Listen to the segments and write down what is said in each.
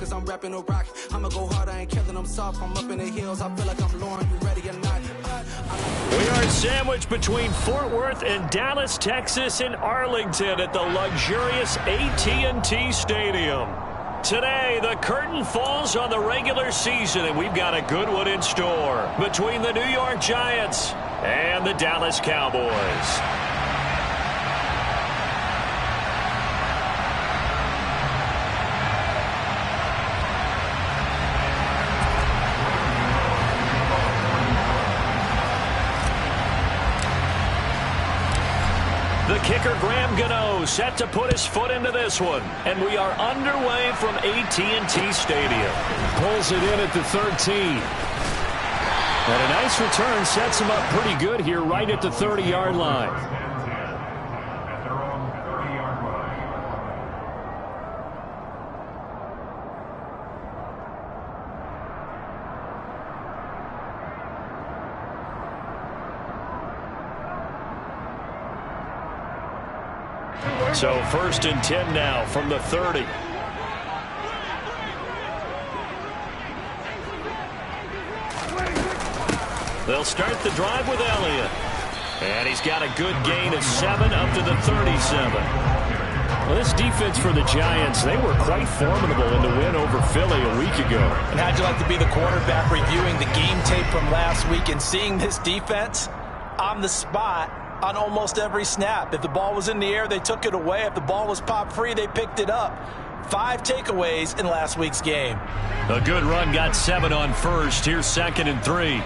cause I'm rapping a rock. I'ma go hard, I ain't killing them soft. I'm up in the hills, I feel like I'm Lauren, you ready or not? We are sandwiched between Fort Worth and Dallas, Texas, and Arlington at the luxurious AT&T Stadium. Today, the curtain falls on the regular season, and we've got a good one in store between the New York Giants and the Dallas Cowboys. The kicker, Graham Gano, set to put his foot into this one. And we are underway from AT&T Stadium. Pulls it in at the 13. And a nice return sets him up pretty good here right at the 30-yard line. So 1st and 10 now from the 30. They'll start the drive with Elliott. And he's got a good gain of 7 up to the 37. Well, this defense for the Giants, they were quite formidable in the win over Philly a week ago. And how'd you like to be the quarterback reviewing the game tape from last week and seeing this defense on the spot on almost every snap? If the ball was in the air, they took it away. If the ball was popped free, they picked it up. 5 takeaways in last week's game. A good run got 7 on first. Here's 2nd and 3.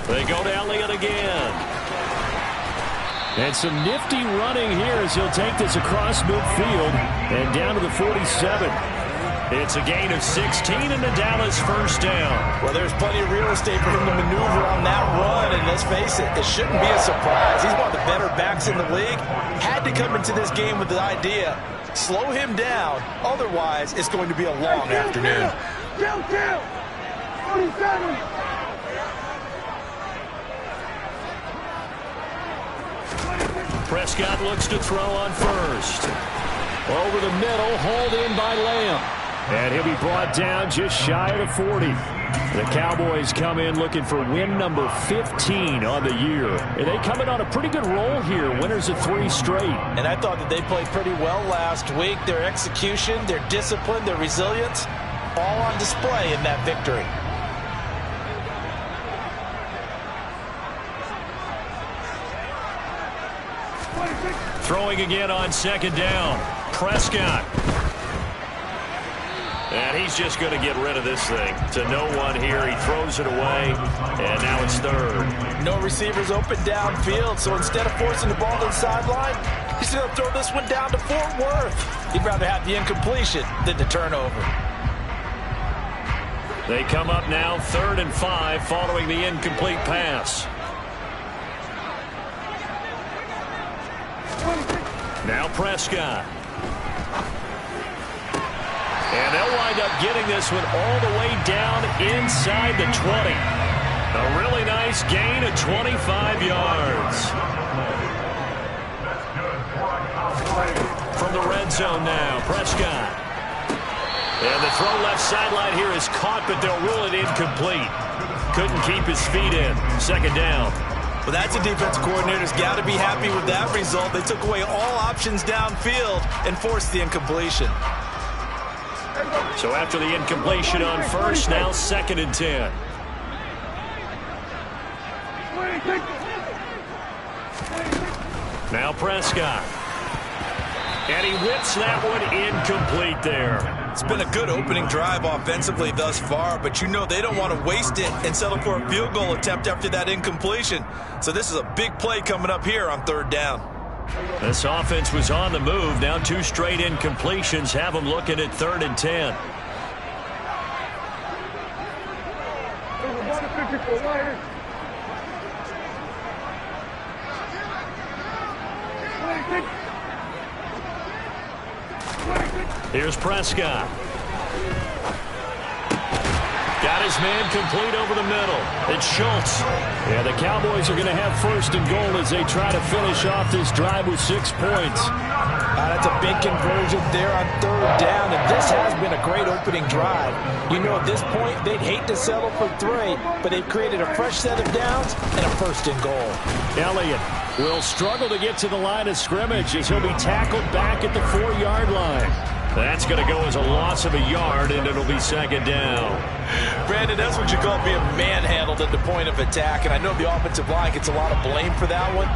They go to Elliott again. And some nifty running here as he'll take this across midfield and down to the 47. It's a gain of 16 and the Dallas first down. Well, there's plenty of real estate for him to maneuver on that run, and let's face it, it shouldn't be a surprise. He's one of the better backs in the league. Had to come into this game with the idea, slow him down, otherwise it's going to be a long afternoon. Down, 47. Prescott looks to throw on first. Over the middle, hauled in by Lamb. And he'll be brought down just shy of the 40. The Cowboys come in looking for win number 15 on the year. And they come in on a pretty good roll here, winners of 3 straight. And I thought that they played pretty well last week. Their execution, their discipline, their resilience, all on display in that victory. Throwing again on 2nd down. Prescott. And he's just going to get rid of this thing. To no one here. He throws it away. And now it's 3rd. No receivers open downfield, so instead of forcing the ball to the sideline, he's going to throw this one down to Fort Worth. He'd rather have the incompletion than the turnover. They come up now 3rd and 5 following the incomplete pass. Now Prescott. And they'll wind up getting this one all the way down inside the 20. A really nice gain of 25 yards. From the red zone now, Prescott. And the throw left sideline here is caught, but they'll rule it incomplete. Couldn't keep his feet in. 2nd down. Well, that's a defense coordinator's got to be happy with that result. They took away all options downfield and forced the incompletion. So after the incompletion on first, now 2nd and 10. Now Prescott. And he whips that one incomplete there. It's been a good opening drive offensively thus far, but you know they don't want to waste it and settle for a field goal attempt after that incompletion. So this is a big play coming up here on 3rd down. This offense was on the move. Now 2 straight incompletions have them looking at 3rd and 10. Here's Prescott. Got his man complete over the middle. It's Schultz. Yeah, the Cowboys are going to have first and goal as they try to finish off this drive with 6 points. That's a big conversion there on third down, and this has been a great opening drive. You know, at this point, they'd hate to settle for 3, but they've created a fresh set of downs and a first and goal. Elliott will struggle to get to the line of scrimmage as he'll be tackled back at the 4-yard line. That's going to go as a loss of a yard, and it'll be second down. Brandon, that's what you call being manhandled at the point of attack, and I know the offensive line gets a lot of blame for that one.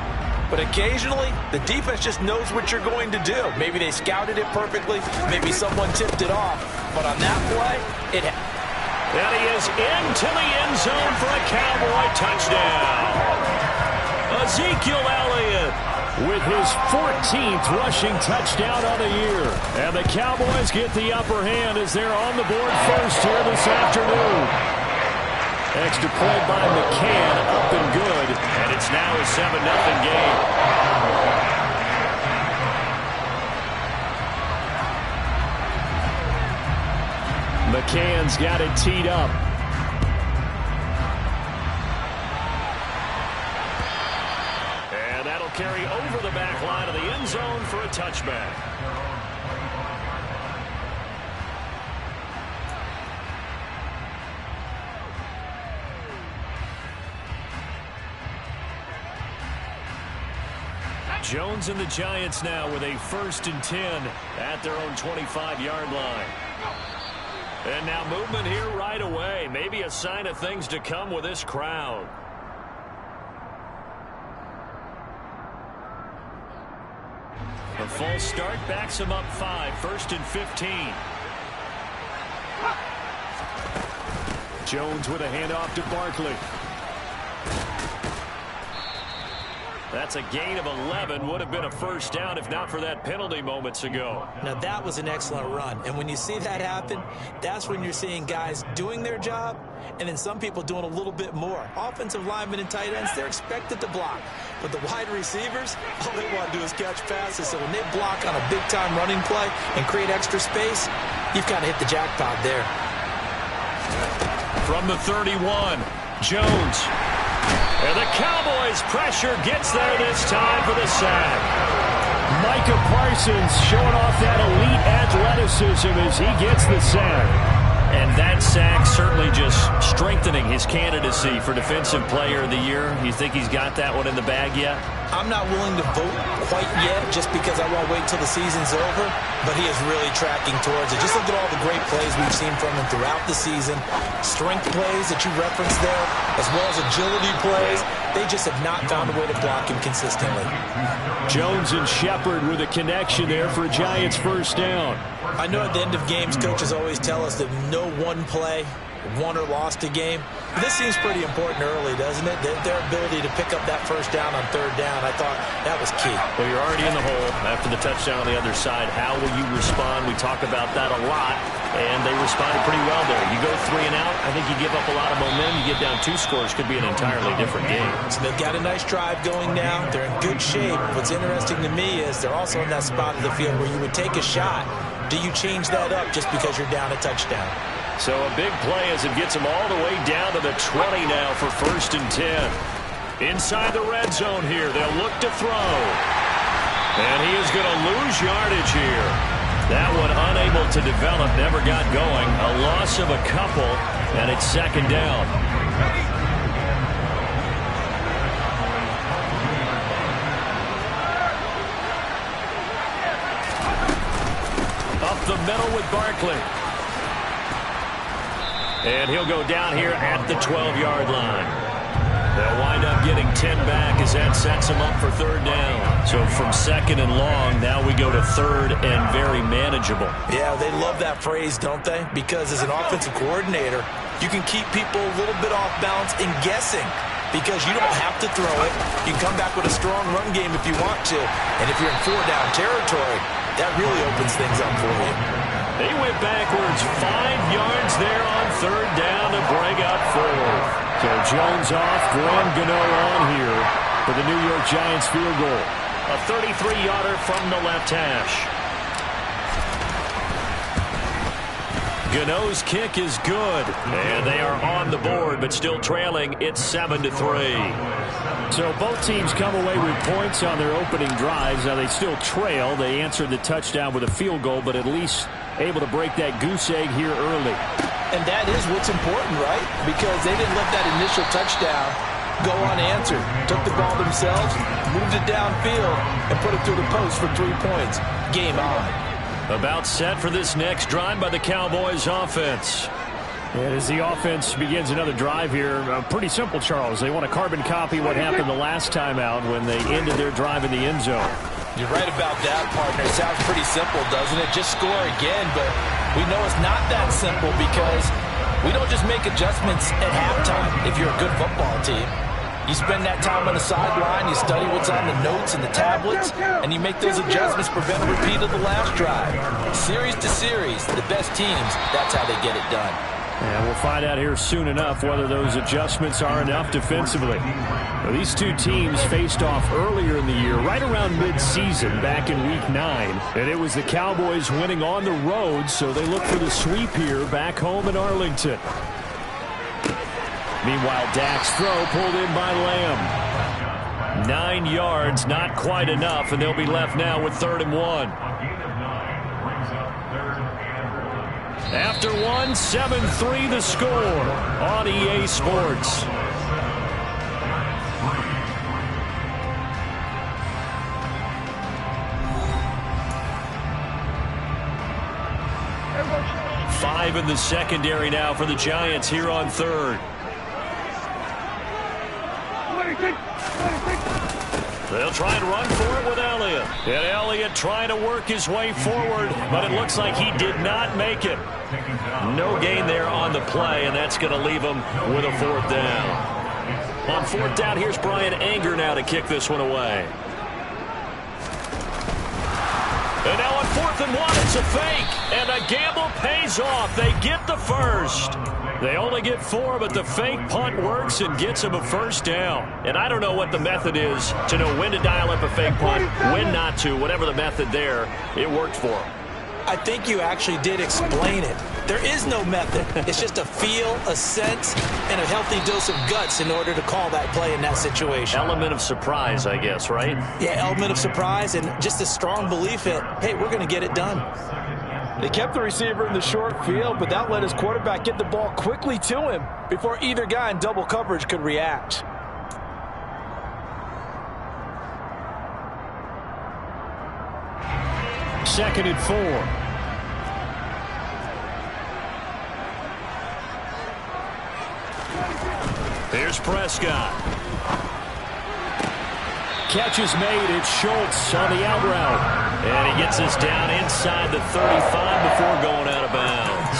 But occasionally, the defense just knows what you're going to do. Maybe they scouted it perfectly. Maybe someone tipped it off. But on that play, and he is into the end zone for a Cowboy touchdown. Ezekiel Elliott with his 14th rushing touchdown on the year. And the Cowboys get the upper hand as they're on the board first here this afternoon. Extra point by McCann, up and good. And it's now a 7-0 game. McCann's got it teed up. And that'll carry over the back line of the end zone for a touchback. Jones and the Giants now with a 1st and 10 at their own 25-yard line. And now movement here right away. Maybe a sign of things to come with this crowd. A false start backs him up 5, 1st and 15. Jones with a handoff to Barkley. That's a gain of 11. Would have been a first down if not for that penalty moments ago. Now, that was an excellent run. And when you see that happen, that's when you're seeing guys doing their job and then some people doing a little bit more. Offensive linemen and tight ends, they're expected to block. But the wide receivers, all they want to do is catch passes. So when they block on a big-time running play and create extra space, you've kind of hit the jackpot there. From the 31, Jones. And the Cowboys' pressure gets there this time for the sack. Micah Parsons showing off that elite athleticism as he gets the sack. And that sack certainly just strengthening his candidacy for Defensive Player of the Year. You think he's got that one in the bag yet? I'm not willing to vote quite yet just because I won't wait till the season's over, but he is really tracking towards it. Just look at all the great plays we've seen from him throughout the season. Strength plays that you referenced there, as well as agility plays. They just have not found a way to block him consistently. Jones and Shepard with a connection there for a Giants first down. I know at the end of games, coaches always tell us that no one play won or lost a game. This seems pretty important early, doesn't it? Their ability to pick up that first down on third down, I thought that was key. Well, you're already in the hole after the touchdown on the other side. How will you respond? We talk about that a lot, and they responded pretty well there. You go 3 and out, I think you give up a lot of momentum. You get down 2 scores, could be an entirely different game. So they've got a nice drive going now. They're in good shape. What's interesting to me is they're also in that spot of the field where you would take a shot. Do you change that up just because you're down a touchdown? So a big play as it gets him all the way down to the 20 now for 1st and 10. Inside the red zone here, they'll look to throw. And he is going to lose yardage here. That one unable to develop, never got going. A loss of a couple, and it's 2nd down. Up the middle with Barkley. And he'll go down here at the 12-yard line. They'll wind up getting 10 back as that sets him up for 3rd down. So from 2nd and long, now we go to 3rd and very manageable. Yeah, they love that phrase, don't they? Because as an offensive coordinator, you can keep people a little bit off balance and guessing because you don't have to throw it. You can come back with a strong run game if you want to. And if you're in 4-down territory, that really opens things up for you. They went backwards 5 yards there on 3rd down to bring up 4th. So Jones off, Graham Gano on here for the New York Giants field goal. A 33-yarder from the left hash. Gano's kick is good. And they are on the board, but still trailing. It's 7-3. So both teams come away with points on their opening drives. Now they still trail. They answered the touchdown with a field goal, but at least able to break that goose egg here early. And that is what's important, right? Because they didn't let that initial touchdown go unanswered. Took the ball themselves, moved it downfield, and put it through the post for 3 points. Game on. About set for this next drive by the Cowboys offense. And as the offense begins another drive here, pretty simple, Charles. They want to carbon copy what happened the last time out when they ended their drive in the end zone. You're right about that, partner. It sounds pretty simple, doesn't it? Just score again, but we know it's not that simple because we don't just make adjustments at halftime if you're a good football team. You spend that time on the sideline, you study what's on the notes and the tablets, and you make those adjustments, prevent a repeat of the last drive. Series to series, the best teams, that's how they get it done. And we'll find out here soon enough whether those adjustments are enough defensively. Now, these two teams faced off earlier in the year, right around mid-season, back in Week 9. And it was the Cowboys winning on the road, so they look for the sweep here back home in Arlington. Meanwhile, Dak's throw pulled in by Lamb. 9 yards, not quite enough, and they'll be left now with 3rd and 1. After 1, 7-3 the score on EA Sports. Five in the secondary now for the Giants here on 3rd. They'll try and run for it with Elliott. And Elliott trying to work his way forward, but it looks like he did not make it. No gain there on the play, and that's going to leave him with a 4th down. On 4th down, here's Brian Anger now to kick this one away. And now on 4th and 1, it's a fake. And the gamble pays off. They get the first. They only get 4, but the fake punt works and gets them a 1st down. And I don't know what the method is to know when to dial up a fake punt, when not to. Whatever the method there, it worked for them. I think you actually did explain it. There is no method. It's just a feel, a sense, and a healthy dose of guts in order to call that play in that situation. Element of surprise, I guess, right? Yeah, element of surprise and just a strong belief that, hey, we're going to get it done. They kept the receiver in the short field, but that let his quarterback get the ball quickly to him before either guy in double coverage could react. Second and 4. Here's Prescott. Catch is made. It's Schultz on the out route. And he gets us down inside the 35 before going out of bounds.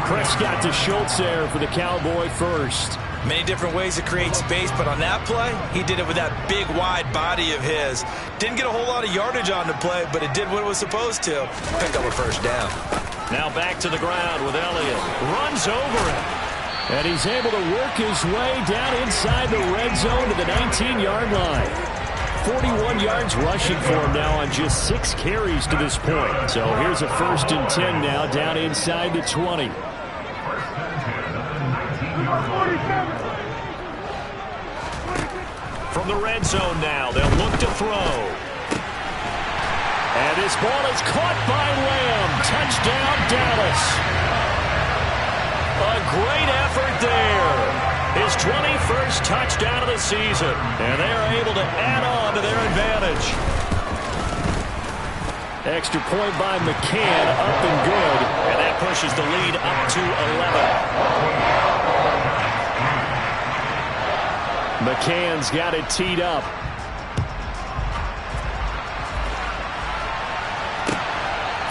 Prescott to Schultz there for the Cowboy first. Many different ways to create space, but on that play, he did it with that big, wide body of his. Didn't get a whole lot of yardage on the play, but it did what it was supposed to. Picked up a 1st down. Now back to the ground with Elliott. Runs over him. And he's able to work his way down inside the red zone to the 19-yard line. 41 yards rushing for him now on just 6 carries to this point. So here's a 1st and 10 now down inside the 20. From the red zone now, they'll look to throw. And this ball is caught by Lamb. Touchdown, Dallas. A great effort there. His 21st touchdown of the season. And they are able to add on to their advantage. Extra point by McCann, up and good. And that pushes the lead up to 11. McCann's got it teed up.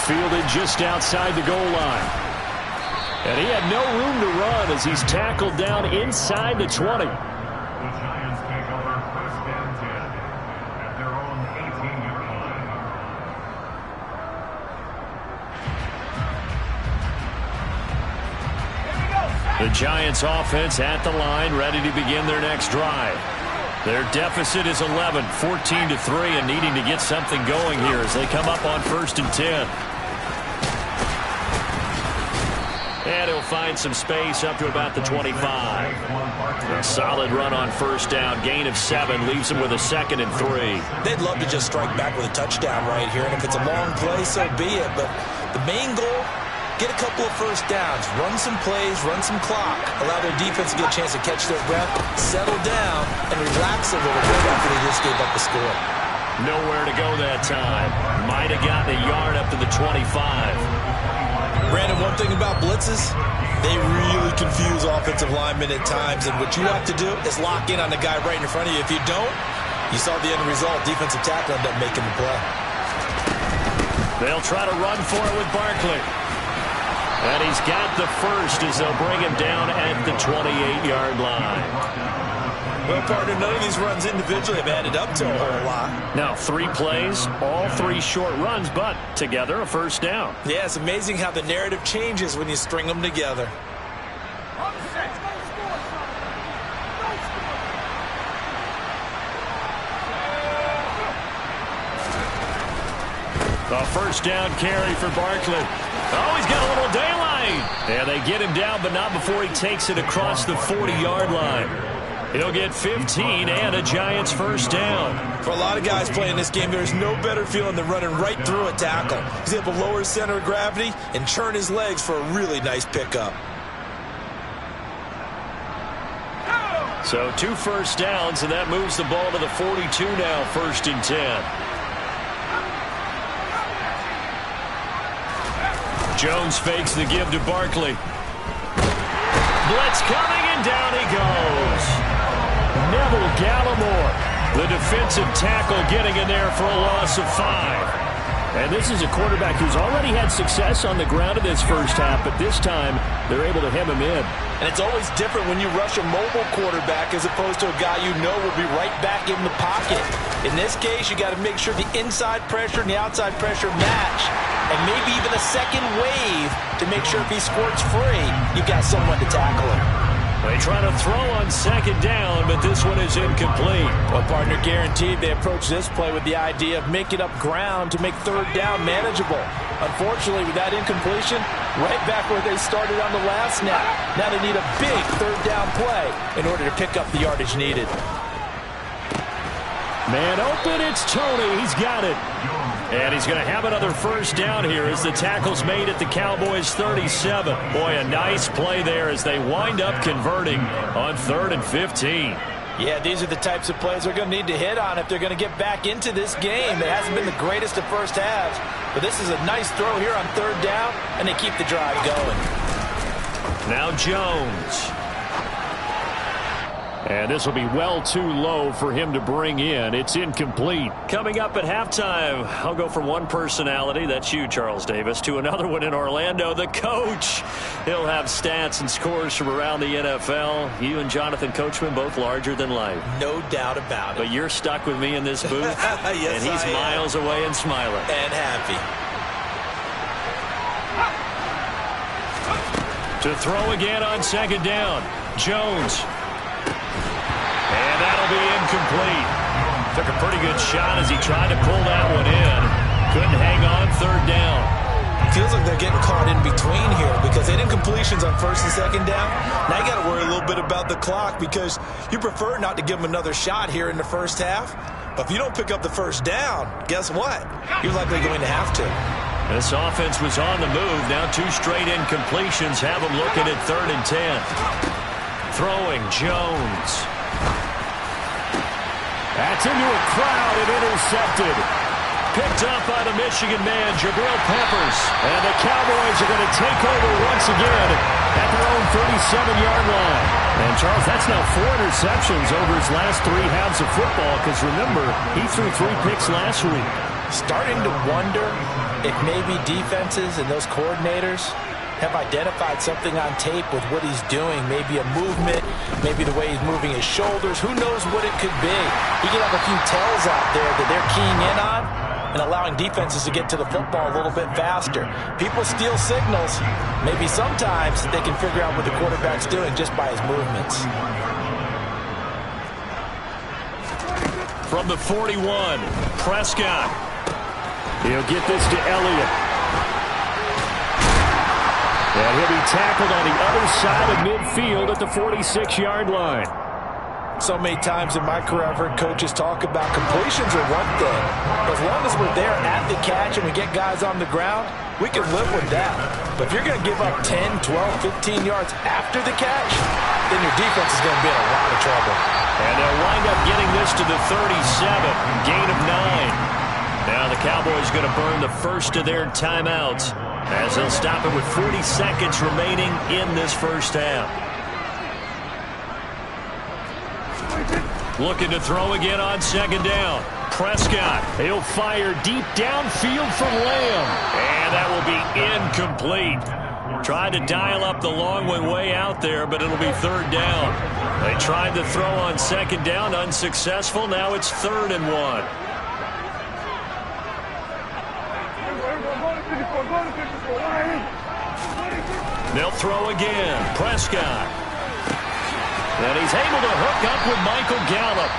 Fielded just outside the goal line. And he had no room to run as he's tackled down inside the 20. The Giants offense at the line, ready to begin their next drive. Their deficit is 11, 14-3, and needing to get something going here as they come up on 1st and 10. And he'll find some space up to about the 25. A solid run on first down. Gain of 7 leaves him with a 2nd and 3. They'd love to just strike back with a touchdown right here. And if it's a long play, so be it. But the main goal, get a couple of first downs. Run some plays, run some clock. Allow their defense to get a chance to catch their breath, settle down, and relax a little bit after they just gave up the score. Nowhere to go that time. Might have gotten a yard up to the 25. Brandon, one thing about blitzes, they really confuse offensive linemen at times, and what you have to do is lock in on the guy right in front of you. If you don't, you saw the end result. Defensive tackle ended up making the play. They'll try to run for it with Barkley. And he's got the first as they'll bring him down at the 28-yard line. Well, partner, none of these runs individually have added up to a whole lot. Now, 3 plays, all 3 short runs, but together a first down. Yeah, it's amazing how the narrative changes when you string them together. A first down carry for Barkley. Oh, he's got a little daylight. And they get him down, but not before he takes it across the 40-yard line. He'll get 15 and a Giants first down. For a lot of guys playing this game, there's no better feeling than running right through a tackle. He's able to lower his center of gravity and churn his legs for a really nice pickup. So 2 first downs, and that moves the ball to the 42 now, 1st and 10. Jones fakes the give to Barkley. Blitz coming, and down he goes. Neville Gallimore, the defensive tackle, getting in there for a loss of 5. And this is a quarterback who's already had success on the ground in this first half, but this time they're able to hem him in. And it's always different when you rush a mobile quarterback as opposed to a guy you know will be right back in the pocket. In this case, you got to make sure the inside pressure and the outside pressure match, and maybe even a second wave to make sure if he squirts free, you got someone to tackle him. They try to throw on 2nd down, but this one is incomplete. Well, partner, guaranteed they approach this play with the idea of making up ground to make 3rd down manageable. Unfortunately, with that incompletion, right back where they started on the last snap. Now they need a big 3rd down play in order to pick up the yardage needed. Man open, it's Tony. He's got it. And he's going to have another first down here as the tackle's made at the Cowboys' 37. Boy, a nice play there as they wind up converting on 3rd and 15. Yeah, these are the types of plays they're going to need to hit on if they're going to get back into this game. It hasn't been the greatest of first halves, but this is a nice throw here on 3rd down, and they keep the drive going. Now Jones. And this will be well too low for him to bring in. It's incomplete. Coming up at halftime, I'll go from one personality, that's you, Charles Davis, to another one in Orlando, the coach. He'll have stats and scores from around the NFL. You and Jonathan Coachman, both larger than life. No doubt about it. But you're stuck with me in this booth. Yes, and he's miles away and smiling. And happy. To throw again on 2nd down. Jones. And that'll be incomplete. Took a pretty good shot as he tried to pull that one in. Couldn't hang on 3rd down. Feels like they're getting caught in between here because they had incompletions on 1st and 2nd down. Now you got to worry a little bit about the clock because you prefer not to give them another shot here in the first half. But if you don't pick up the first down, guess what? You're likely going to have to. This offense was on the move. Now 2 straight incompletions have them looking at 3rd and 10. Throwing Jones. That's into a crowd and intercepted. Picked up by the Michigan man, Jabril Peppers. And the Cowboys are going to take over once again at their own 37-yard line. And, Charles, that's now 4 interceptions over his last 3 halves of football because, remember, he threw 3 picks last week. Starting to wonder if maybe defenses and those coordinators have identified something on tape with what he's doing. Maybe a movement, maybe the way he's moving his shoulders. Who knows what it could be? He could have a few tells out there that they're keying in on and allowing defenses to get to the football a little bit faster. People steal signals. Maybe sometimes they can figure out what the quarterback's doing just by his movements. From the 41, Prescott. He'll get this to Elliott. And he'll be tackled on the other side of midfield at the 46-yard line. So many times in my career, I've heard coaches talk about completions are one thing. As long as we're there at the catch and we get guys on the ground, we can live with that. But if you're going to give up 10, 12, 15 yards after the catch, then your defense is going to be in a lot of trouble. And they'll wind up getting this to the 37, gain of 9. Now the Cowboys going to burn the first of their timeouts as they'll stop it with 40 seconds remaining in this first half. Looking to throw again on second down. Prescott, he'll fire deep downfield from Lamb. And that will be incomplete. Tried to dial up the long one way out there, but it'll be third down. They tried to throw on second down, unsuccessful. Now it's 3rd and 1. They'll throw again. Prescott. And he's able to hook up with Michael Gallup.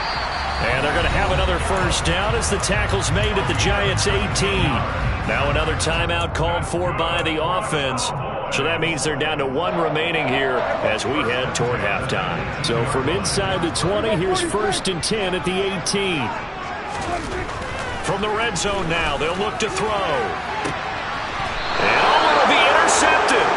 And they're going to have another first down as the tackle's made at the Giants' 18. Now another timeout called for by the offense. So that means they're down to 1 remaining here as we head toward halftime. So from inside the 20, here's 1st and 10 at the 18. From the red zone now, they'll look to throw. And it'll be intercepted.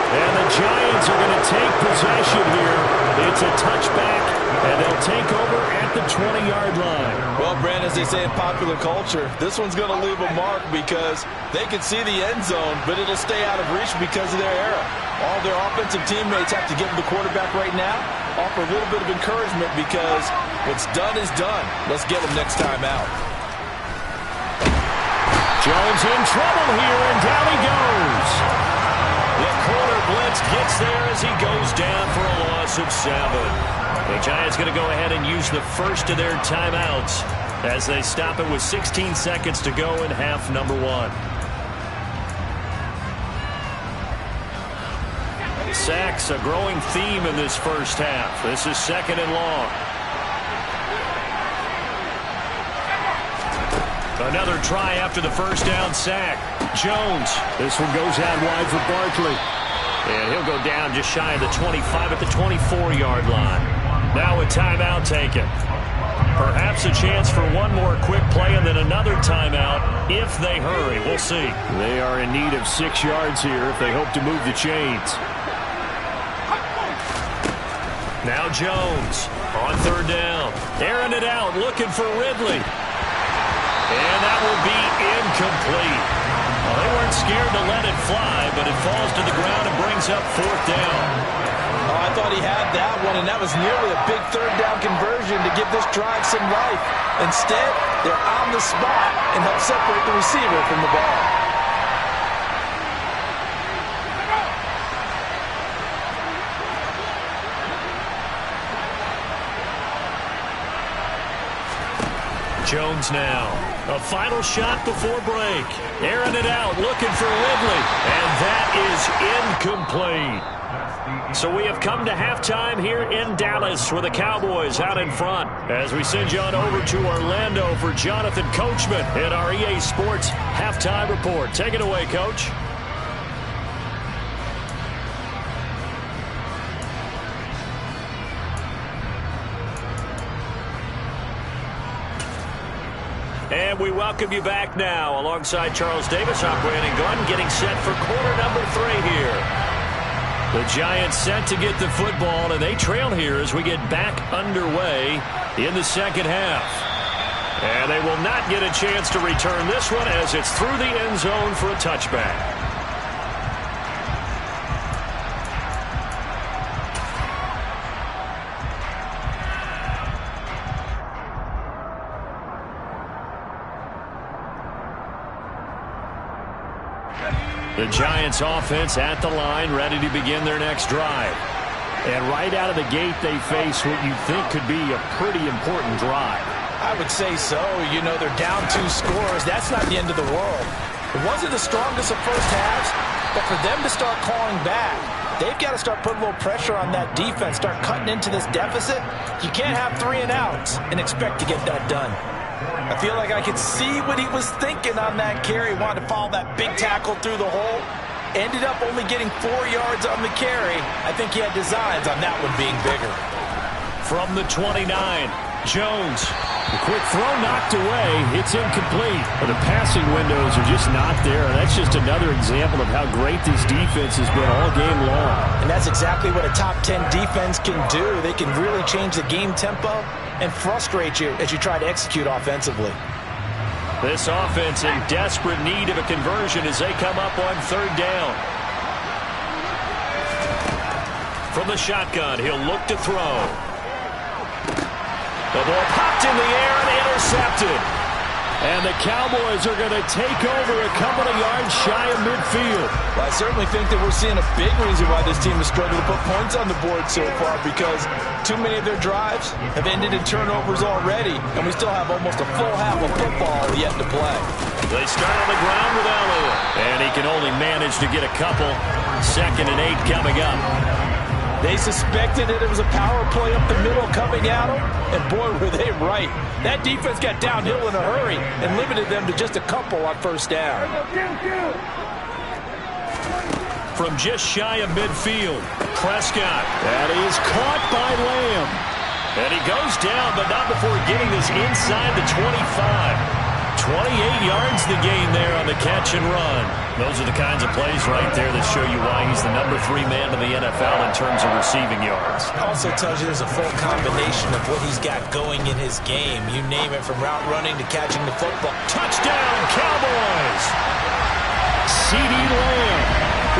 And the Giants are going to take possession here. It's a touchback, and they'll take over at the 20-yard line. Well, Brandon, as they say in popular culture, this one's going to leave a mark because they can see the end zone, but it'll stay out of reach because of their error. All their offensive teammates have to give the quarterback right now, offer a little bit of encouragement because what's done is done. Let's get him next time out. Jones in trouble here, and down he goes. The corner blitz gets there as he goes down for a loss of 7. The Giants going to go ahead and use the first of their timeouts as they stop it with 16 seconds to go in half number 1. Sacks, a growing theme in this first half. This is 2nd and long. Another try after the first down sack. Jones. This one goes out wide for Barkley. And he'll go down just shy of the 25 at the 24-yard line. Now a timeout taken. Perhaps a chance for one more quick play and then another timeout if they hurry. We'll see. They are in need of 6 yards here if they hope to move the chains. Now Jones on 3rd down. Airing it out, looking for Ridley. And that will be incomplete. Well, they weren't scared to let it fly, but it falls to the ground and brings up 4th down. Oh, I thought he had that one, and that was nearly a big 3rd down conversion to give this drive some life. Instead, they're on the spot and help separate the receiver from the ball. Jones now. A final shot before break. Airing it out, looking for Ridley. And that is incomplete. So we have come to halftime here in Dallas with the Cowboys out in front. As we send you on over to Orlando for Jonathan Coachman in our EA Sports Halftime Report. Take it away, Coach. And we welcome you back now alongside Charles Davis. I'm Brandon Gunn getting set for quarter number 3 here. The Giants set to get the football, and they trail here as we get back underway in the second half. And they will not get a chance to return this one as it's through the end zone for a touchback. The Giants offense at the line, ready to begin their next drive. And right out of the gate, they face what you think could be a pretty important drive. I would say so. You know, they're down 2 scores. That's not the end of the world. It wasn't the strongest of first halves, but for them to start clawing back, they've got to start putting a little pressure on that defense, start cutting into this deficit. You can't have 3 and outs and expect to get that done. I feel like I could see what he was thinking on that carry. He wanted to follow that big tackle through the hole. Ended up only getting 4 yards on the carry. I think he had designs on that one being bigger. From the 29, Jones. The quick throw knocked away. It's incomplete. But the passing windows are just not there. That's just another example of how great this defense has been all game long. And that's exactly what a top 10 defense can do. They can really change the game tempo and frustrate you as you try to execute offensively. This offense in desperate need of a conversion as they come up on 3rd down. From the shotgun, he'll look to throw. The ball popped in the air and intercepted. And the Cowboys are going to take over a couple of yards shy of midfield. Well, I certainly think that we're seeing a big reason why this team has struggled to put points on the board so far, because too many of their drives have ended in turnovers already, and we still have almost a full half of football yet to play. They start on the ground with Elliott, and he can only manage to get a couple. 2nd and 8 coming up. They suspected that it was a power play up the middle coming at them, and boy, were they right. That defense got downhill in a hurry and limited them to just a couple on 1st down. From just shy of midfield, Prescott. That is caught by Lamb. And he goes down, but not before getting this inside the 25. 28 yards the gain there on the catch and run. Those are the kinds of plays right there that show you why he's the number 3 man in the NFL in terms of receiving yards. Also tells you there's a full combination of what he's got going in his game. You name it, from route running to catching the football. Touchdown, Cowboys! CeeDee Lamb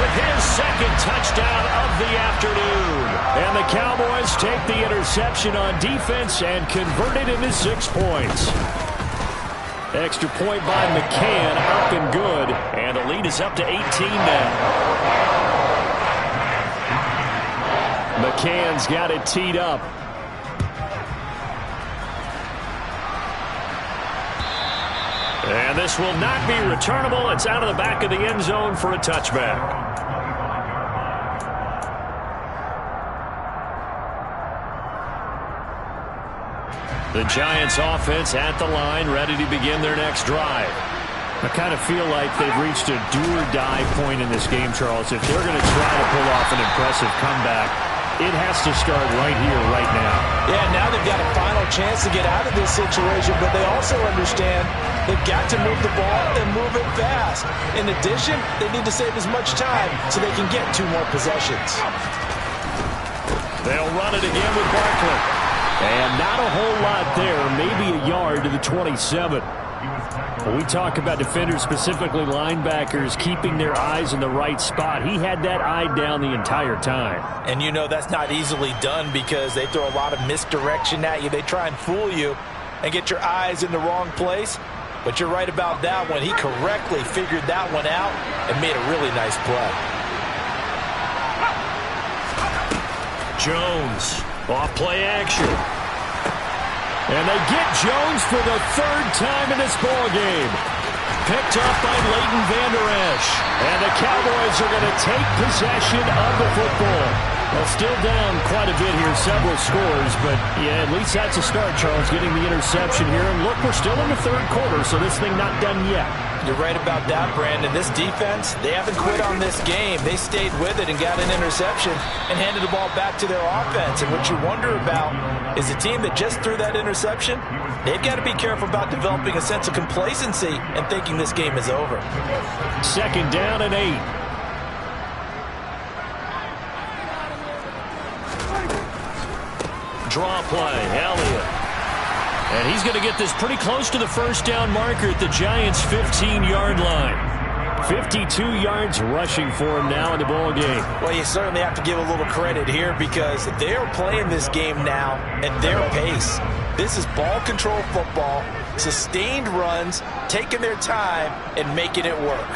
with his 2nd touchdown of the afternoon. And the Cowboys take the interception on defense and convert it into 6 points. Extra point by McCann, up and good. And the lead is up to 18 now. McCann's got it teed up. And this will not be returnable. It's out of the back of the end zone for a touchback. The Giants offense at the line, ready to begin their next drive. I kind of feel like they've reached a do-or-die point in this game, Charles. If they're going to try to pull off an impressive comeback, it has to start right here, right now. Yeah, now they've got a final chance to get out of this situation, but they also understand they've got to move the ball and move it fast. In addition, they need to save as much time so they can get 2 more possessions. They'll run it again with Barkley. And not a whole lot there, maybe a yard to the 27. When we talk about defenders, specifically linebackers, keeping their eyes in the right spot, he had that eye down the entire time. And you know that's not easily done because they throw a lot of misdirection at you. They try and fool you and get your eyes in the wrong place. But you're right about that one. He correctly figured that one out and made a really nice play. Jones, off play action. And they get Jones for the 3rd time in this ball game. Picked up by Leighton Vander Esch. And the Cowboys are going to take possession of the football. Well, still down quite a bit here, several scores, but yeah, at least that's a start, Charles, getting the interception here. And look, we're still in the 3rd quarter, so this thing not done yet. You're right about that, Brandon. This defense, they haven't quit on this game. They stayed with it and got an interception and handed the ball back to their offense. And what you wonder about is the team that just threw that interception, they've got to be careful about developing a sense of complacency and thinking this game is over. 2nd down and 8. Draw play, Elliott. And he's going to get this pretty close to the 1st down marker at the Giants' 15-yard line. 52 yards rushing for him now in the ball game. Well, you certainly have to give a little credit here because they're playing this game now at their pace. This is ball control football, sustained runs, taking their time, and making it work.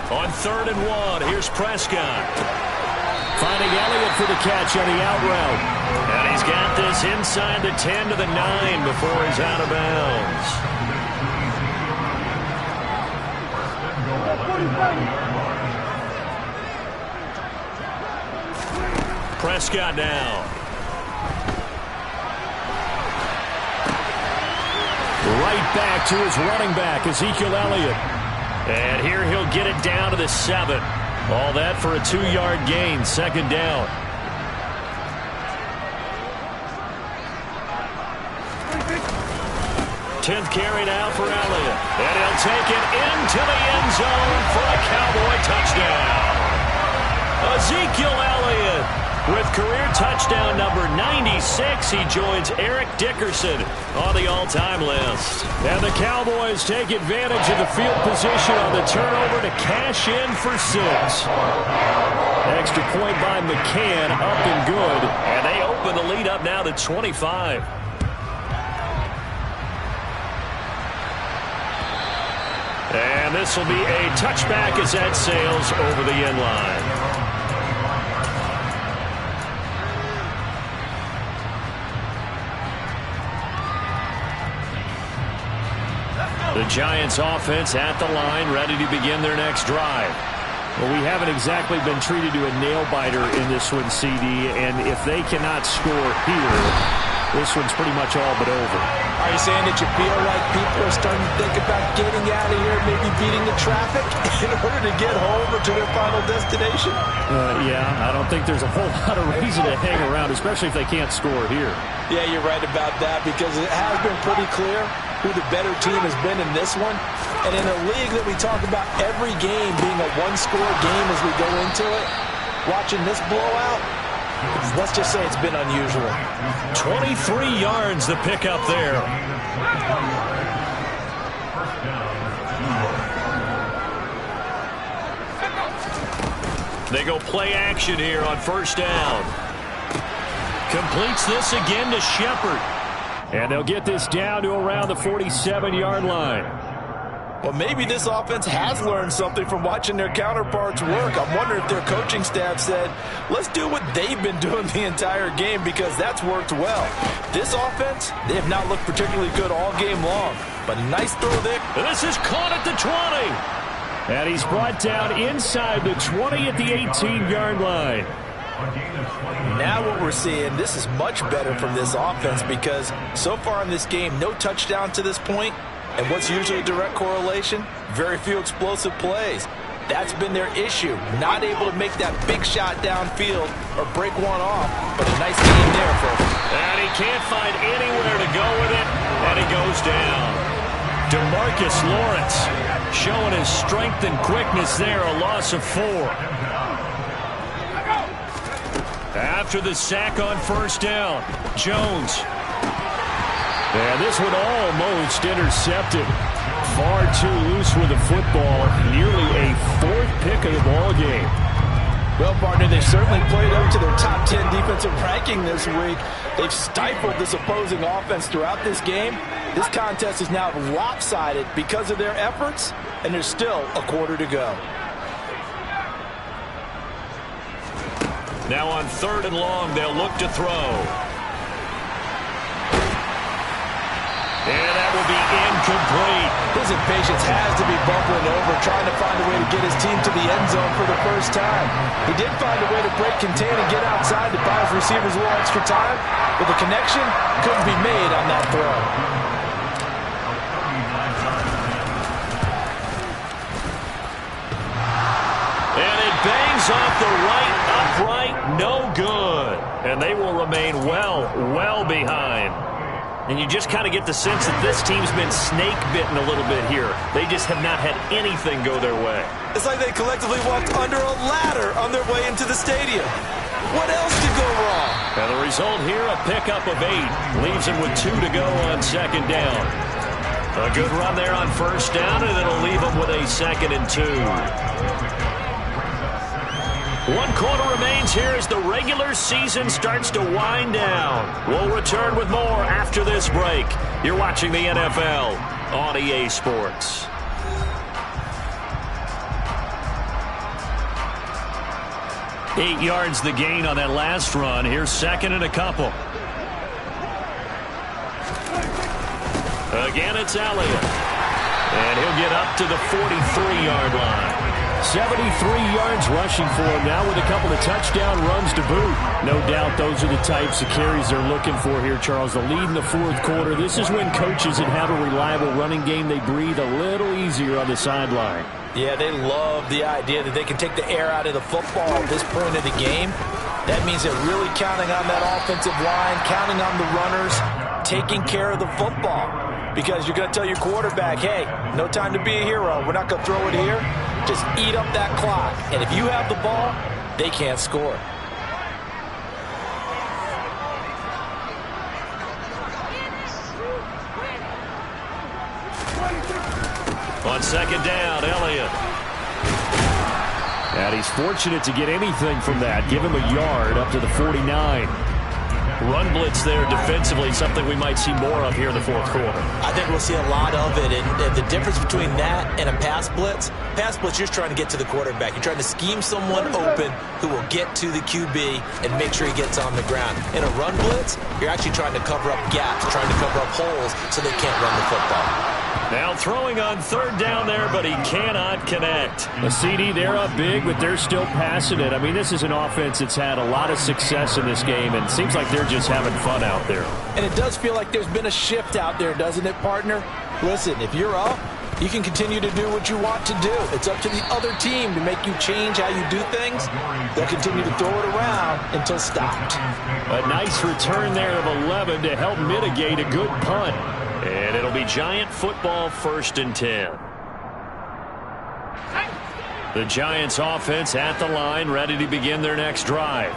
On 3rd and 1, here's Prescott. Finding Elliott for the catch on the out route. And he's got this inside the 10 to the 9 before he's out of bounds. Prescott now. Right back to his running back, Ezekiel Elliott. And here he'll get it down to the 7. All that for a 2-yard gain, second down. Tenth carry now for Elliott. And he'll take it into the end zone for a Cowboy touchdown. Ezekiel Elliott with career touchdown number 96. He joins Eric Dickerson on the all-time list. And the Cowboys take advantage of the field position on the turnover to cash in for 6. Extra point by McCann, up and good. And they open the lead up now to 25. And this will be a touchback as that sails over the end line. The Giants offense at the line, ready to begin their next drive. Well, we haven't exactly been treated to a nail-biter in this one, CD, and if they cannot score here, this one's pretty much all but over. Are you saying that you feel like people are starting to think about getting out of here, maybe beating the traffic in order to get home or to their final destination? Yeah, I don't think there's a whole lot of reason to hang around, especially if they can't score here. Yeah, you're right about that, because it has been pretty clear who the better team has been in this one. And in a league that we talk about every game being a one-score game as we go into it, watching this blowout, let's just say it's been unusual. 23 yards the pickup there. They go play action here on first down. Completes this again to Shepard. And they'll get this down to around the 47-yard line. Well, maybe this offense has learned something from watching their counterparts work. I'm wondering if their coaching staff said, let's do what they've been doing the entire game, because that's worked well. This offense, they have not looked particularly good all game long. But a nice throw there. This is caught at the 20. And he's brought down inside the 20 at the 18-yard line. Now what we're seeing, this is much better from this offense, because so far in this game, no touchdown to this point. And what's usually a direct correlation? Very few explosive plays. That's been their issue. Not able to make that big shot downfield or break one off. But a nice game there for him. And he can't find anywhere to go with it. And he goes down. DeMarcus Lawrence showing his strength and quickness there. A loss of 4. After the sack on first down, Jones. And this one almost intercepted. Far too loose with the football. Nearly a 4th pick of the ball game. Well, partner, they've certainly played up to their top 10 defensive ranking this week. They've stifled this opposing offense throughout this game. This contest is now lopsided because of their efforts, and there's still a quarter to go. Now on 3rd and long, they'll look to throw. And that will be incomplete. His impatience has to be bubbling over, trying to find a way to get his team to the end zone for the first time. He did find a way to break contain and get outside to buy his receivers a little extra time, but the connection couldn't be made on that throw. And it bangs off the right upright, no good. And they will remain well behind. And you just kind of get the sense that this team's been snake-bitten a little bit here. They just have not had anything go their way. It's like they collectively walked under a ladder on their way into the stadium. What else could go wrong? And the result here, a pickup of 8. Leaves him with 2 to go on second down. A good run there on first down, and it'll leave him with a 2nd and 2. 1 quarter remains here as the regular season starts to wind down. We'll return with more after this break. You're watching the NFL on EA Sports. Eight yards the gain on that last run. Here's 2nd and a couple. Again, it's Elliott. And he'll get up to the 43-yard line. 73 yards rushing for him now with a couple of touchdown runs to boot. No doubt those are the types of carries they're looking for here, Charles. The lead in the fourth quarter. This is when coaches that have a reliable running game, they breathe a little easier on the sideline. Yeah, they love the idea that they can take the air out of the football at this point of the game. That means they're really counting on that offensive line, counting on the runners, taking care of the football. Because you're going to tell your quarterback, hey, no time to be a hero. We're not going to throw it here. Just eat up that clock. And if you have the ball, they can't score. On second down, Elliott. And he's fortunate to get anything from that. Give him a yard up to the 49. Run blitz there defensively, something we might see more of here in the fourth quarter. I think we'll see a lot of it. And the difference between that and a pass blitz, you're just trying to get to the quarterback. You're trying to scheme someone open who will get to the QB and make sure he gets on the ground. In a run blitz, you're actually trying to cover up gaps, trying to cover up holes so they can't run the football. Now throwing on third down there, but he cannot connect. The CD, they're up big, but they're still passing it. I mean, this is an offense that's had a lot of success in this game, and it seems like they're just having fun out there. And it does feel like there's been a shift out there, doesn't it, partner? Listen, if you're up, you can continue to do what you want to do. It's up to the other team to make you change how you do things. They'll continue to throw it around until stopped. A nice return there of 11 to help mitigate a good punt. And it'll be Giant football, 1st and 10. The Giants offense at the line, ready to begin their next drive.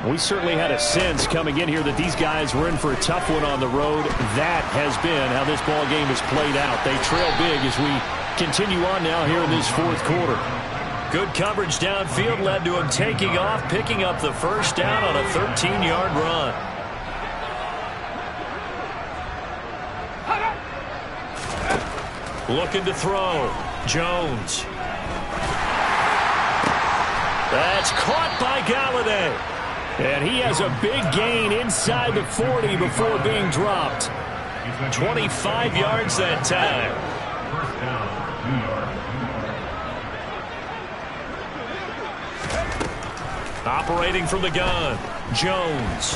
We certainly had a sense coming in here that these guys were in for a tough one on the road. That has been how this ball game has played out. They trail big as we continue on now here in this fourth quarter. Good coverage downfield led to him taking off, picking up the first down on a 13-yard run. Looking to throw. Jones. That's caught by Galladay. And he has a big gain inside the 40 before being dropped. 25 yards that time. Operating from the gun. Jones.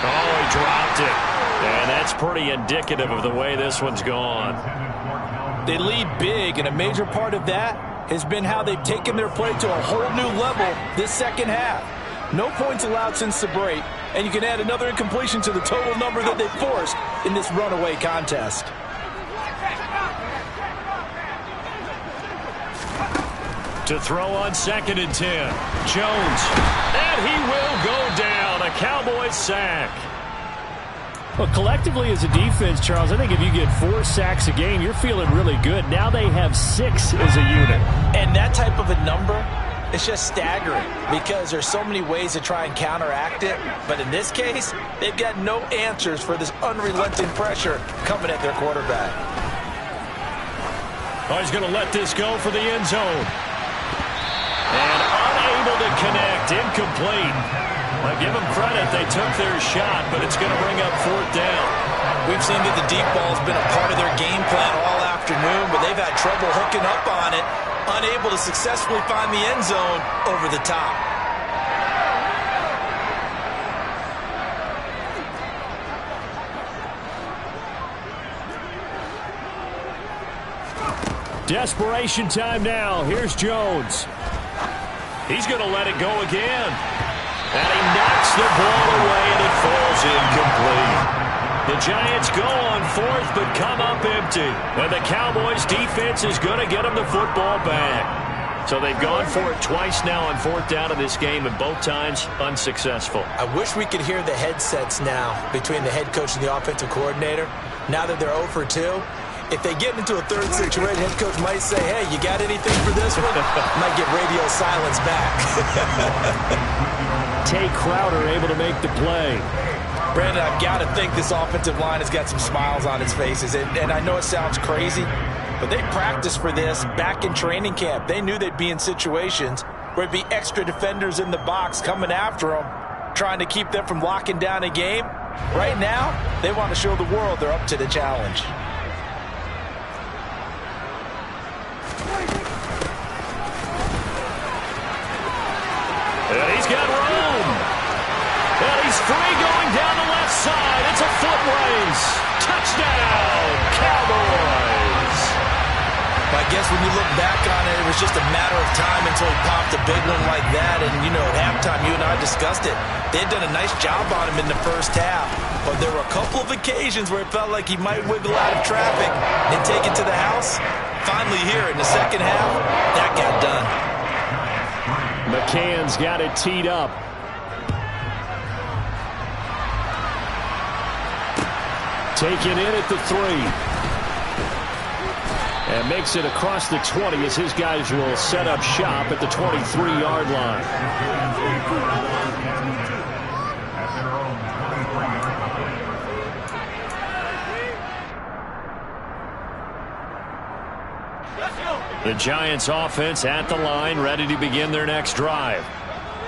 Oh, he dropped it. And that's pretty indicative of the way this one's gone. They lead big, and a major part of that has been how they've taken their play to a whole new level this second half. No points allowed since the break, and you can add another incompletion to the total number that they forced in this runaway contest. To throw on 2nd and 10. Jones. And he will go down. A Cowboys sack. Well, collectively as a defense, Charles, I think if you get 4 sacks a game, you're feeling really good. Now they have 6 as a unit. And that type of a number, it's just staggering because there's so many ways to try and counteract it. But in this case, they've got no answers for this unrelenting pressure coming at their quarterback. Oh, he's going to let this go for the end zone. And unable to connect, incomplete. I give them credit. They took their shot, but it's going to bring up 4th down. We've seen that the deep ball has been a part of their game plan all afternoon, but they've had trouble hooking up on it, unable to successfully find the end zone over the top. Desperation time now. Here's Jones. He's going to let it go again. And he knocks the ball away, and it falls incomplete. The Giants go on 4th, but come up empty. And the Cowboys' defense is going to get them the football back. So they've gone for it twice now on 4th down in this game, and both times unsuccessful. I wish we could hear the headsets now between the head coach and the offensive coordinator. Now that they're 0 for 2. If they get into a third situation, head coach might say, hey, you got anything for this one? Might get radio silence back. Tay Crowder able to make the play. Brandon, I've got to think this offensive line has got some smiles on its faces. And I know it sounds crazy, but they practiced for this back in training camp. They knew they'd be in situations where it'd be extra defenders in the box coming after them, trying to keep them from locking down a game. Right now, they want to show the world they're up to the challenge. He's got room. And he's free going down the left side. It's a foot race. Touchdown, Cowboys. I guess when you look back on it, it was just a matter of time until he popped a big one like that. And, you know, at halftime, you and I discussed it. They had done a nice job on him in the first half. But there were a couple of occasions where it felt like he might wiggle out of traffic and take it to the house. Finally here in the second half, that got done. McCann's got it teed up. Taken in at the 3. And makes it across the 20 as his guys will set up shop at the 23-yard line. The Giants offense at the line, ready to begin their next drive.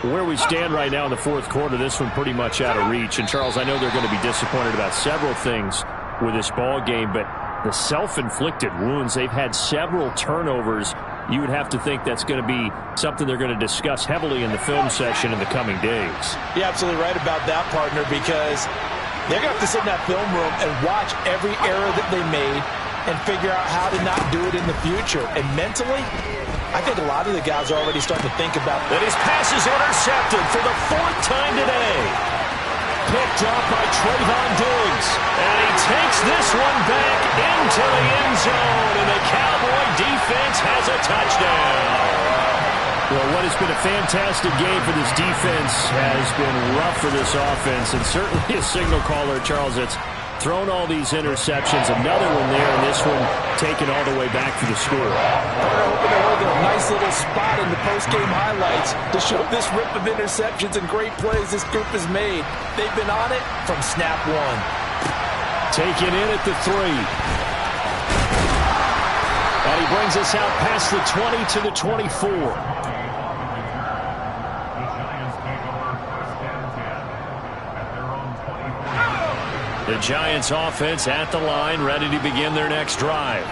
Where we stand right now in the fourth quarter, this one pretty much out of reach. And, Charles, I know they're going to be disappointed about several things with this ball game, but the self-inflicted wounds, they've had several turnovers. You would have to think that's going to be something they're going to discuss heavily in the film session in the coming days. You're absolutely right about that, partner, because they're going to have to sit in that film room and watch every error that they made and figure out how to not do it in the future. And mentally, I think a lot of the guys are already starting to think about that. His pass is intercepted for the 4th time today. Picked up by Trayvon Diggs. And he takes this one back into the end zone. And the Cowboy defense has a touchdown. Well, what has been a fantastic game for this defense has been rough for this offense. And certainly a signal caller, Charles, that's thrown all these interceptions. Another one there, and this one taken all the way back for the score. They're hoping to hold a nice little spot in the post-game highlights to show this rip of interceptions and great plays this group has made. They've been on it from snap one. Taken in at the 3. And he brings us out past the 20 to the 24. The Giants offense at the line, ready to begin their next drive.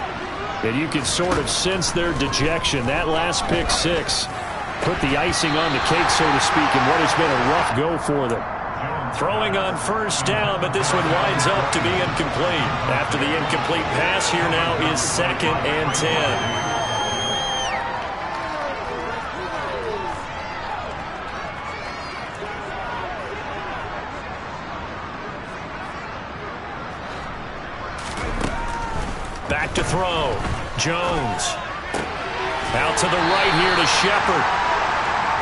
And you can sort of sense their dejection. That last pick 6 put the icing on the cake, so to speak, in what has been a rough go for them. Throwing on first down, but this one winds up to be incomplete. After the incomplete pass, here now is 2nd and 10. Back to throw. Jones. Out to the right here to Shepard.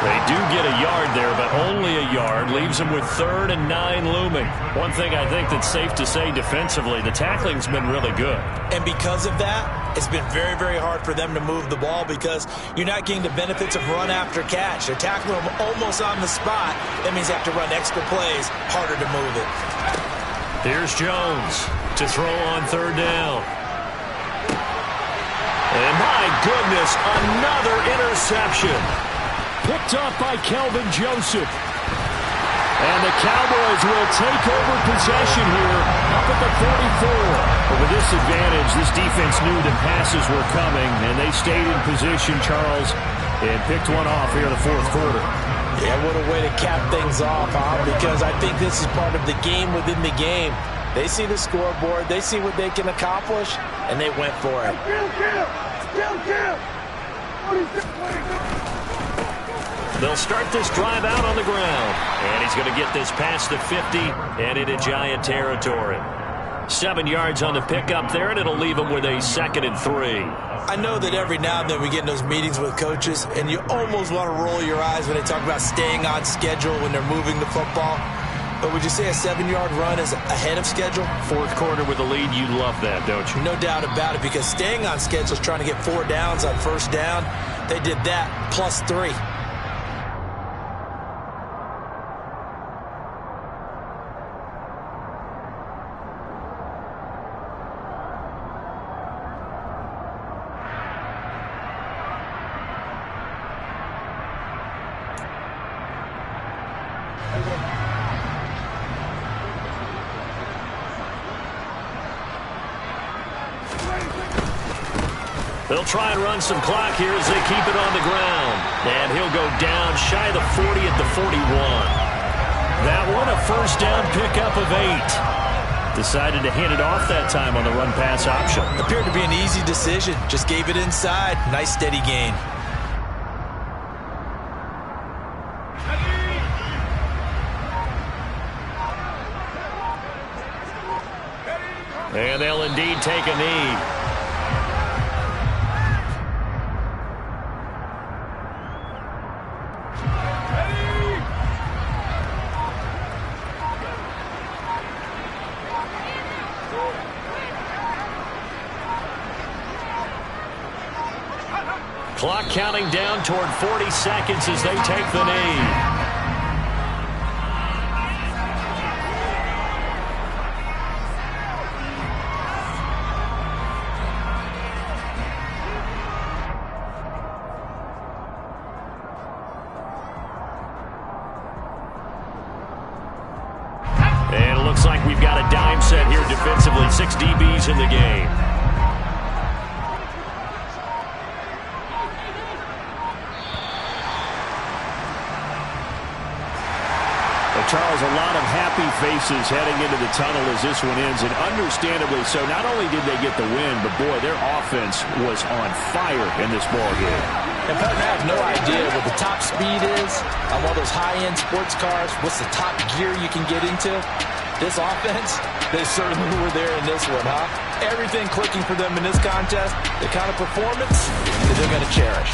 They do get a yard there, but only a yard. Leaves them with 3rd and 9 looming. One thing I think that's safe to say defensively, the tackling's been really good. And because of that, it's been very, very hard for them to move the ball because you're not getting the benefits of run after catch. They're tackling them almost on the spot. That means they have to run extra plays, harder to move it. Here's Jones to throw on 3rd down. And my goodness, another interception. Picked up by Kelvin Joseph. And the Cowboys will take over possession here up at the 44. But with this advantage, this defense knew that passes were coming, and they stayed in position, Charles, and picked one off here in the fourth quarter. Yeah, what a way to cap things off, huh? Because I think this is part of the game within the game. They see the scoreboard, they see what they can accomplish, and they went for it. They'll start this drive out on the ground. And he's going to get this past the 50 and into Giant territory. 7 yards on the pickup there, and it'll leave them with a 2nd and 3. I know that every now and then we get in those meetings with coaches, and you almost want to roll your eyes when they talk about staying on schedule when they're moving the football. But would you say a 7-yard run is ahead of schedule? Fourth quarter with a lead, you love that, don't you? No doubt about it, because staying on schedule is trying to get 4 downs on first down. They did that plus 3. They'll try and run some clock here as they keep it on the ground. And he'll go down shy of the 40 at the 41. That one a first down pickup of 8. Decided to hand it off that time on the run pass option. Appeared to be an easy decision. Just gave it inside. Nice steady gain. And they'll indeed take a knee. Clock counting down toward 40 seconds as they take the knee. And it looks like we've got a dime set here defensively. 6 DBs in the game. Charles, a lot of happy faces heading into the tunnel as this one ends, and understandably so. Not only did they get the win, but boy, their offense was on fire in this ballgame. And partner, I have no idea what the top speed is on one of those high-end sports cars. What's the top gear you can get into? This offense, they certainly were there in this one, huh? Everything clicking for them in this contest, the kind of performance that they're going to cherish.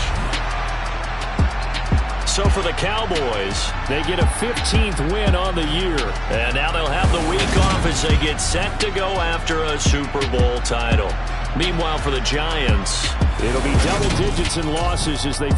So for the Cowboys, they get a 15th win on the year. And now they'll have the week off as they get set to go after a Super Bowl title. Meanwhile, for the Giants, it'll be double digits in losses as they...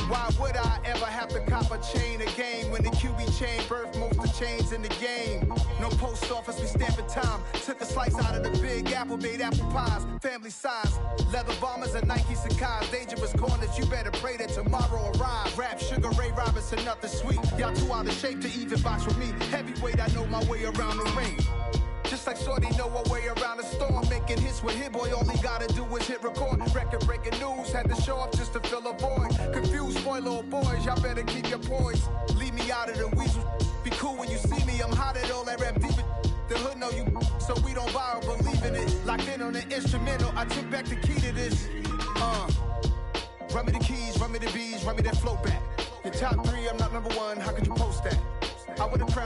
Why would I ever have to cop a chain a game when the QB chain birthed most of the chains in the game? No post office, we stamping time. Took a slice out of the big apple, made apple pies, family size. Leather bombers and Nike Sacai's, dangerous corners, you better pray that tomorrow arrives. Rap, Sugar Ray Robinson, nothing sweet. Y'all too out of shape to even box with me. Heavyweight, I know my way around the ring. Just like Shorty know her way around the storm, making hits with Hit Boy, all he gotta do is hit record. Record-breaking news, had to show up just to fill a void. Confused, spoiler boys, y'all better keep your poise. Leave me out of the weasel. Be cool when you see me, I'm hot at all that rap deep. The hood know you, so we don't borrow, believe in it. Locked in on the instrumental, I took back the key to this. Run me the keys, run me the bees, run me that flow back. Your top 3, I'm not number 1, how could you post that? I would've